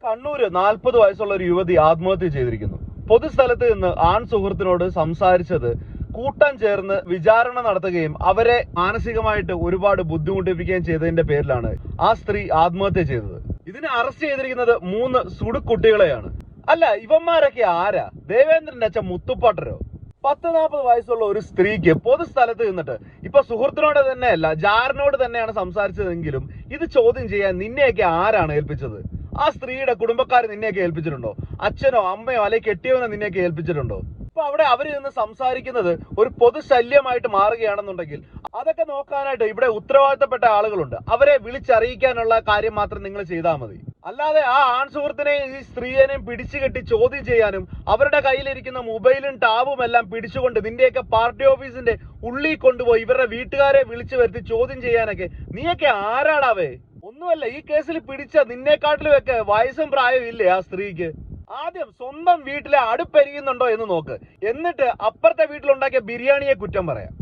കണ്ണൂര് 40 വയസ്സുള്ള ഒരു യുവതി ആത്മഹത്യ ചെയ്തിരിക്കുന്നു. പൊതുസ്ഥലത്ത് നിന്ന് ആൺ സുഹൃത്തിനോട് സംസാരിച്ചത് കൂട്ടം ചേർന്ന് വിചാരണ നടത്തുകയും അവരെ മാനസികമായിട്ട് ഒരുപാട് ബുദ്ധിമുട്ടിപ്പിക്കുകയും ചെയ്തതിന്റെ പേരിലാണ് ആ സ്ത്രീ ആത്മഹത്യ ചെയ്തത്. ഇതിനെ അറസ്റ്റ് ചെയ്തിരിക്കുന്നത് 3 സുടുകുട്ടികളെയാണ്. അല്ല, ഇവന്മാരൊക്കെ ആരാ? ദേവേന്ദ്രന്റെ അച്ഛൻ മുത്തുപ്പാട്ടരോ? 40 വയസ്സുള്ള ഒരു സ്ത്രീക്ക് പൊതുസ്ഥലത്ത് നിന്നിട്ട് ഇപ്പൊ സുഹൃത്തിനോട് തന്നെയല്ല, ജാരനോട് തന്നെയാണ് സംസാരിച്ചതെങ്കിലും ഇത് ചോദ്യം ചെയ്യാൻ നിന്നെയൊക്കെ ആരാണ് ഏൽപ്പിച്ചത്? ആ സ്ത്രീയുടെ കുടുംബക്കാർ നിന്നെയൊക്കെ ഏൽപ്പിച്ചിട്ടുണ്ടോ? അച്ഛനോ അമ്മയോ അല്ലെങ്കിൽ കെട്ടിയവനോ നിന്നെയൊക്കെ ഏൽപ്പിച്ചിട്ടുണ്ടോ? ഇപ്പൊ അവിടെ അവര് നിന്ന് സംസാരിക്കുന്നത് ഒരു പൊതുശല്യമായിട്ട് മാറുകയാണെന്നുണ്ടെങ്കിൽ അതൊക്കെ നോക്കാനായിട്ട് ഇവിടെ ഉത്തരവാദിത്തപ്പെട്ട ആളുകളുണ്ട്. അവരെ വിളിച്ചറിയിക്കാനുള്ള കാര്യം മാത്രം നിങ്ങൾ ചെയ്താൽ മതി. അല്ലാതെ ആ ആൺ സുഹൃത്തിനെയും ഈ സ്ത്രീയെയും പിടിച്ചുകെട്ടി ചോദ്യം ചെയ്യാനും അവരുടെ കയ്യിലിരിക്കുന്ന മൊബൈലും ടാബും എല്ലാം പിടിച്ചുകൊണ്ട് നിന്റെയൊക്കെ പാർട്ടി ഓഫീസിന്റെ ഉള്ളിൽ കൊണ്ടുപോയി ഇവരുടെ വീട്ടുകാരെ വിളിച്ചു വരുത്തി ചോദ്യം ചെയ്യാനൊക്കെ നീയൊക്കെ ആരാടാവേ? ഒന്നുമല്ല, ഈ കേസിൽ പിടിച്ച നിന്നെക്കാട്ടിലുമൊക്കെ വയസ്സും പ്രായവും ഇല്ലേ ആ സ്ത്രീക്ക്? ആദ്യം സ്വന്തം വീട്ടിലെ അടുപ്പെരിയുന്നുണ്ടോ എന്ന് നോക്ക്, എന്നിട്ട് അപ്പുറത്തെ വീട്ടിലുണ്ടാക്കിയ ബിരിയാണിയെ കുറ്റം പറയാം.